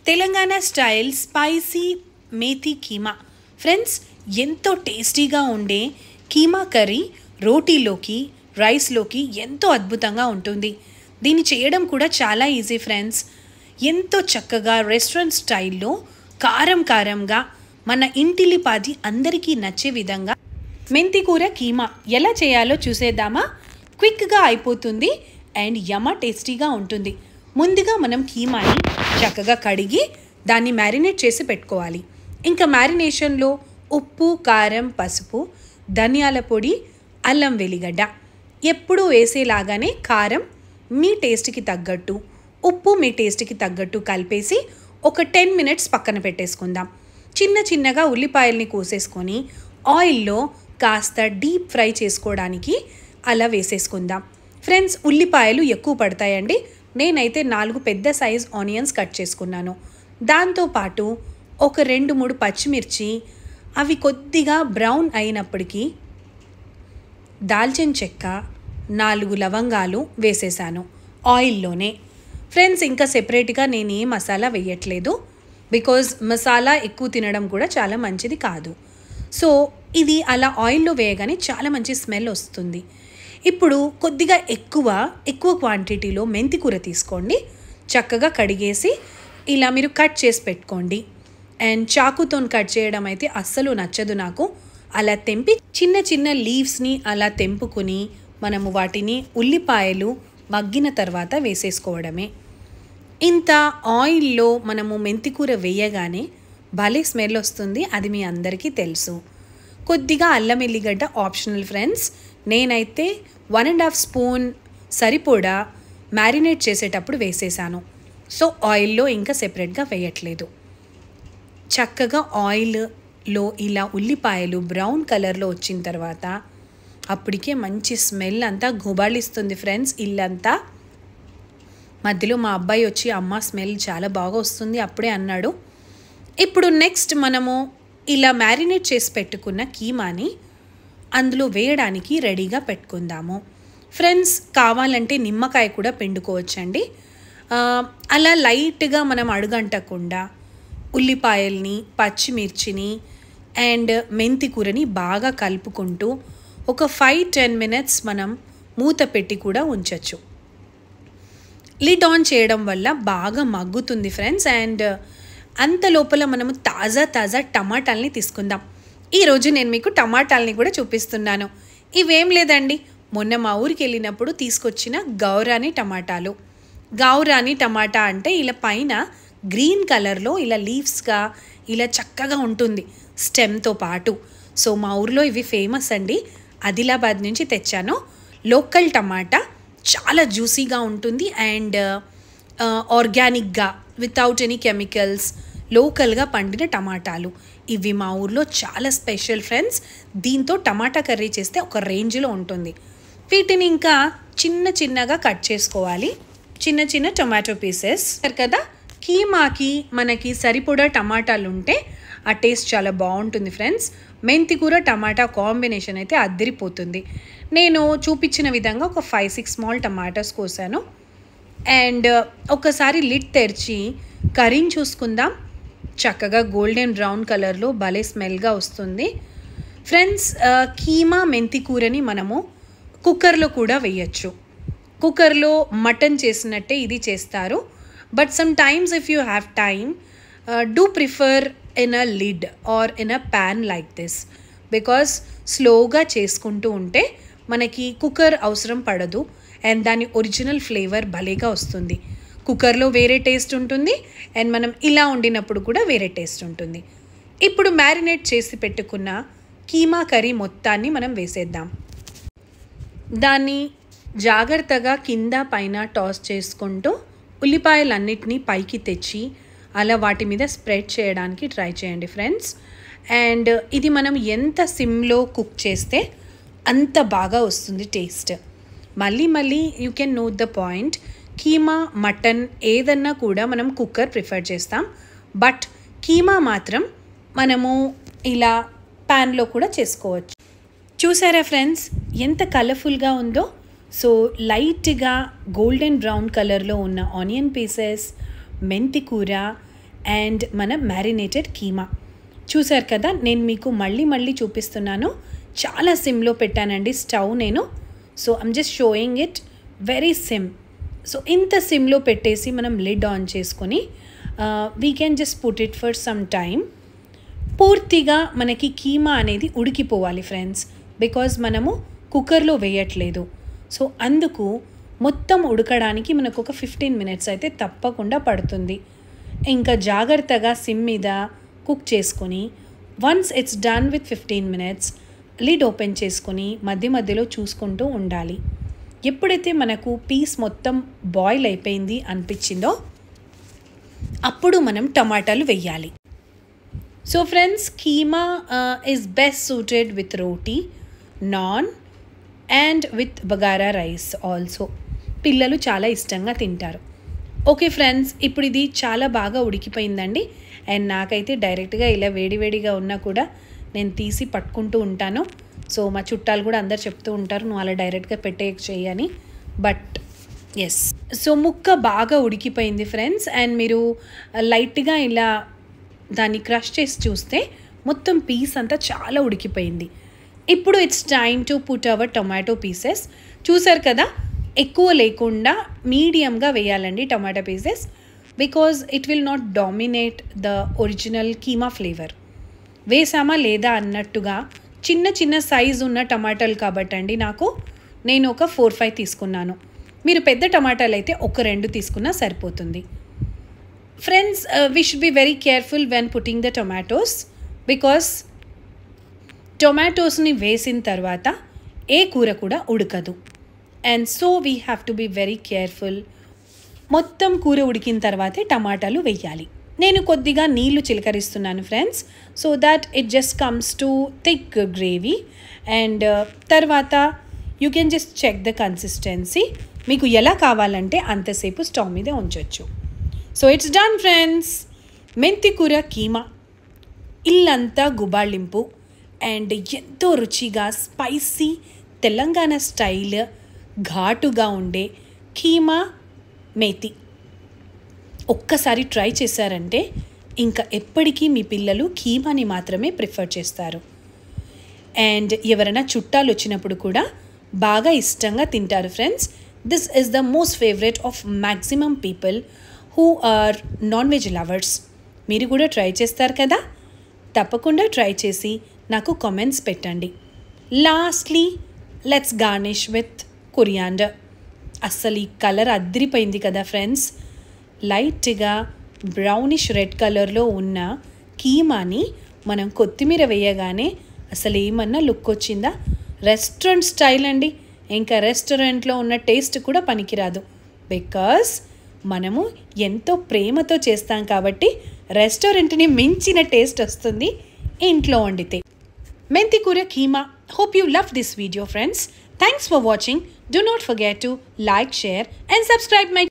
Telangana style spicy methi keema. Friends, ఎంతో టేస్టీగా ఉండే కీమా కర్రీ రోటీలోకి రైస్లోకి ఎంతో అద్భుతంగా ఉంటుంది. దీన్ని చేయడం కూడా చాలా ఈజీ ఫ్రెండ్స్. ఎంతో చక్కగా రెస్టారెంట్ స్టైల్లో కారంగా మన ఇంటిలిపాది అందరికీ నచ్చే విధంగా మెంతి కూర కీమా ఎలా చేయాలో చూసేద్దామా? క్విక్గా అయిపోతుంది అండ్ యమ టేస్టీగా ఉంటుంది. ముందుగా మనం కీమాని చక్కగా కడిగి దాన్ని మ్యారినేట్ చేసి పెట్టుకోవాలి. ఇంకా మ్యారినేషన్లో ఉప్పు, కారం, పసుపు, ధనియాల పొడి, అల్లం వెల్లిగడ్డ ఎప్పుడూ వేసేలాగానే కారం మీ టేస్ట్కి తగ్గట్టు, ఉప్పు మీ టేస్ట్కి తగ్గట్టు కలిపేసి ఒక 10 minutes పక్కన పెట్టేసుకుందాం. చిన్నగా ఉల్లిపాయల్ని కోసేసుకొని ఆయిల్లో కాస్త డీప్ ఫ్రై చేసుకోవడానికి అలా వేసేసుకుందాం. ఫ్రెండ్స్, ఉల్లిపాయలు ఎక్కువ పడతాయండి. నేనైతే 4 పెద్ద సైజ్ ఆనియన్స్ కట్ చేసుకున్నాను. దాంతోపాటు ఒక 2-3 పచ్చిమిర్చి, అవి కొద్దిగా బ్రౌన్ అయినప్పటికీ దాల్చిన చెక్క, 4 లవంగాలు వేసేసాను ఆయిల్లోనే. ఫ్రెండ్స్, ఇంకా సెపరేట్గా నేను ఏ మసాలా వేయట్లేదు, బికాజ్ మసాలా ఎక్కువ తినడం కూడా చాలా మంచిది కాదు. సో ఇది అలా ఆయిల్లో వేయగానే చాలా మంచి స్మెల్ వస్తుంది. ఇప్పుడు కొద్దిగా ఎక్కువ క్వాంటిటీలో మెంతి కూర తీసుకోండి. చక్కగా కడిగేసి ఇలా మీరు కట్ చేసి పెట్టుకోండి. అండ్ చాకుతో కట్ చేయడం అయితే అస్సలు నచ్చదు నాకు. అలా తెంపి చిన్న లీవ్స్ని అలా తెంపుకొని మనము వాటిని ఉల్లిపాయలు మగ్గిన తర్వాత వేసేసుకోవడమే. ఇంత ఆయిల్లో మనము మెంతి కూర వేయగానే భలే స్మెల్ వస్తుంది, అది మీ అందరికీ తెలుసు. కొద్దిగా అల్లం వెల్లిగడ్డ ఆప్షనల్ ఫ్రెండ్స్. నేనైతే 1.5 స్పూన్ సరిపోడా మ్యారినేట్ చేసేటప్పుడు వేసేసాను. సో ఆయిల్లో ఇంకా సెపరేట్గా వేయట్లేదు. చక్కగా ఆయిల్లో ఇలా ఉల్లిపాయలు బ్రౌన్ కలర్లో వచ్చిన తర్వాత అప్పటికే మంచి స్మెల్ అంతా గుబాళిస్తుంది ఫ్రెండ్స్ ఇల్లంతా. మధ్యలో మా అబ్బాయి వచ్చి అమ్మ స్మెల్ చాలా బాగా వస్తుంది అప్పుడే అన్నాడు. ఇప్పుడు నెక్స్ట్ మనము ఇలా మ్యారినేట్ చేసి పెట్టుకున్న కీమాని అందులో వేయడానికి రెడీగా పెట్టుకుందాము. ఫ్రెండ్స్, కావాలంటే నిమ్మకాయ కూడా పిండుకోవచ్చండి. అలా లైట్గా మనం అడుగంటకుండా ఉల్లిపాయల్ని, పచ్చిమిర్చిని అండ్ మెంతి కూరని బాగా కలుపుకుంటూ ఒక 5-10 minutes మనం మూత పెట్టి కూడా ఉంచవచ్చు. లిడ్ ఆన్ చేయడం వల్ల బాగా మగ్గుతుంది ఫ్రెండ్స్. అండ్ అంత లోపల మనము తాజా టమాటాలని తీసుకుందాం. ఈరోజు నేను మీకు టమాటాలని కూడా చూపిస్తున్నాను. ఇవేం లేదండి, మొన్న మా ఊరికి వెళ్ళినప్పుడు తీసుకొచ్చిన గౌరాని టమాటాలు. గౌరాని టమాటా అంటే ఇలా పైన గ్రీన్ కలర్లో ఇలా లీవ్స్గా ఇలా చక్కగా ఉంటుంది స్టెమ్తో పాటు. సో మా ఊర్లో ఇవి ఫేమస్ అండి. ఆదిలాబాద్ నుంచి తెచ్చాను. లోకల్ టమాటా చాలా జ్యూసీగా ఉంటుంది అండ్ ఆర్గానిక్గా వితౌట్ ఎనీ కెమికల్స్ లోకల్గా పండిన టమాటాలు. ఇవి మా ఊర్లో చాలా స్పెషల్ ఫ్రెండ్స్. దీంతో టమాటా కర్రీ చేస్తే ఒక రేంజ్లో ఉంటుంది. వీటిని ఇంకా చిన్నగా కట్ చేసుకోవాలి. చిన్న టొమాటో పీసెస్ కదా. కీమాకి మనకి సరిపడా టమాటాలు ఉంటే ఆ టేస్ట్ చాలా బాగుంటుంది ఫ్రెండ్స్. మెంతి కూర టమాటా కాంబినేషన్ అయితే అద్దరిపోతుంది. నేను చూపించిన విధంగా ఒక 5-6 స్మాల్ టమాటాస్ కోసాను. అండ్ ఒకసారి లిడ్ తెరిచి కర్రీని చూసుకుందాం. చక్కగా గోల్డెన్ బ్రౌన్ కలర్లో భలే స్మెల్గా వస్తుంది ఫ్రెండ్స్. కీమా మెంతి కూరని మనము కుక్కర్లో కూడా వేయచ్చు. కుక్కర్లో మటన్ చేసినట్టే ఇది చేస్తారు. But sometimes if you have time do prefer in a lid or in a pan like this, because స్లోగా చేసుకుంటూ ఉంటే మనకి కుక్కర్ అవసరం పడదు అండ్ దాని ఒరిజినల్ ఫ్లేవర్ భలేగా వస్తుంది. కుక్కర్లో వేరే టేస్ట్ ఉంటుంది అండ్ మనం ఇలా వండినప్పుడు కూడా వేరే టేస్ట్ ఉంటుంది. ఇప్పుడు మ్యారినేట్ చేసి పెట్టుకున్న కీమా కర్రీ మొత్తాన్ని మనం వేసేద్దాం. దాన్ని జాగ్రత్తగా కింద పైన టాస్ చేసుకుంటూ ఉల్లిపాయలన్నిటినీ పైకి తెచ్చి అలా వాటి మీద స్ప్రెడ్ చేయడానికి ట్రై చేయండి ఫ్రెండ్స్. అండ్ ఇది మనం ఎంత సిమ్లో కుక్ చేస్తే అంత బాగా వస్తుంది టేస్ట్. మళ్ళీ you can note the point. Keema, mutton ఏదన్నా కూడా మనం కుక్కర్ ప్రిఫర్ చేస్తాం. బట్ కీమా మాత్రం మనము ఇలా ప్యాన్లో కూడా చేసుకోవచ్చు. చూసారా ఫ్రెండ్స్ ఎంత కలర్ఫుల్గా ఉందో? సో లైట్గా గోల్డెన్ బ్రౌన్ కలర్లో ఉన్న ఆనియన్ పీసెస్, మెంతి కూర అండ్ మన మ్యారినేటెడ్ కీమా. చూసారు కదా, నేను మీకు మళ్ళీ చూపిస్తున్నాను. చాలా సిమ్లో పెట్టానండి స్టవ్ నేను. So I'm just showing it very SIM. So ఇంత సిమ్లో పెట్టేసి మనం లిడ్ ఆన్ చేసుకొని we can just put it for some time. పూర్తిగా మనకి కీమా అనేది ఉడికిపోవాలి ఫ్రెండ్స్, బికాజ్ మనము కుక్కర్లో వేయట్లేదు. సో అందుకు మొత్తం ఉడకడానికి మనకు ఒక 15 minutes అయితే తప్పకుండా పడుతుంది. ఇంకా జాగ్రత్తగా సిమ్ మీద కుక్ చేసుకొని once it's done with 15 minutes lid open చేసుకొని మధ్యలో చూసుకుంటూ ఉండాలి. ఎప్పుడైతే మనకు పీస్ మొత్తం బాయిల్ అయిపోయింది అనిపించిందో అప్పుడు మనం టమాటాలు వేయాలి. So friends, keema is best suited with roti, non and with bagara rice also. పిల్లలు చాలా ఇష్టంగా తింటారు. ఓకే ఫ్రెండ్స్, ఇప్పుడు ఇది చాలా బాగా ఉడికిపోయిందండి. అండ్ నాకైతే డైరెక్ట్గా ఇలా వేడివేడిగా ఉన్నా కూడా నేను తీసి పట్టుకుంటూ ఉంటాను. సో మా చుట్టాలు కూడా అందరు చెప్తూ ఉంటారు, నువ్వు అలా డైరెక్ట్గా చేయని. బట్ ఎస్, సో ముక్క బాగా ఉడికిపోయింది ఫ్రెండ్స్. అండ్ మీరు లైట్గా ఇలా దాన్ని క్రష్ చేసి చూస్తే మొత్తం పీస్ అంతా చాలా ఉడికిపోయింది. ఇప్పుడు it's time to put our tomato pieces. చూసారు కదా, ఎక్కువ లేకుండా మీడియంగా వేయాలండి tomato pieces, because it will not dominate the original keema flavour. వేసామా లేదా అన్నట్టుగా చిన్న సైజు ఉన్న టమాటాలు కాబట్టి అండి నేను ఒక 4-5 తీసుకున్నాను. మీరు పెద్ద టమాటాలు అయితే ఒక 2 తీసుకున్నా సరిపోతుంది. Friends, we should be very careful when putting the tomatoes, because టొమాటోస్ని వేసిన తర్వాత ఏ కూర కూడా ఉడకదు. And so we have to be very careful. మొత్తం కూర ఉడికిన తర్వాతే టమాటాలు వేయాలి. నేను కొద్దిగా నీళ్లు చిలకరిస్తున్నాను friends, so that it just comes to thick gravy. And తర్వాత you can just check the consistency. మీకు ఎలా కావాలంటే అంతసేపు స్టవ్ మీద ఉంచవచ్చు. So it's done friends. మెంతి కూర కీమా ఇల్లంతా గుబాళింపు అండ్ ఎంతో రుచిగా స్పైసీ తెలంగాణ స్టైల్ ఘాటుగా ఉండే కీమా మేతి ఒక్కసారి ట్రై చేశారంటే ఇంకా ఎప్పటికీ మీ పిల్లలు కీమాని మాత్రమే ప్రిఫర్ చేస్తారు. అండ్ ఎవరైనా చుట్టాలు వచ్చినప్పుడు కూడా బాగా ఇష్టంగా తింటారు friends. This is the most favourite of maximum people who are non veg lovers. మీరు కూడా ట్రై చేస్తారు కదా, తప్పకుండా ట్రై చేసి నాకు కామెంట్స్ పెట్టండి. Lastly let's garnish with coriander. అస్సలు ఈ కలర్ అదిరిపోయింది కదా ఫ్రెండ్స్. లైట్గా బ్రౌనిష్ రెడ్ కలర్లో ఉన్న కీమాని మనం కొత్తిమీర వేయగానే అసలు ఏమన్నా లుక్ వచ్చిందా? రెస్టారెంట్ స్టైల్ అండి. ఇంకా రెస్టారెంట్లో ఉన్న టేస్ట్ కూడా పనికిరాదు, బికాస్ మనము ఎంతో ప్రేమతో చేస్తాం కాబట్టి రెస్టారెంట్ని మించిన టేస్ట్ వస్తుంది ఇంట్లో వండితే. మెంతి కూర keema. Hope you loved this video friends. Thanks for watching. Do not forget to like, share and subscribe my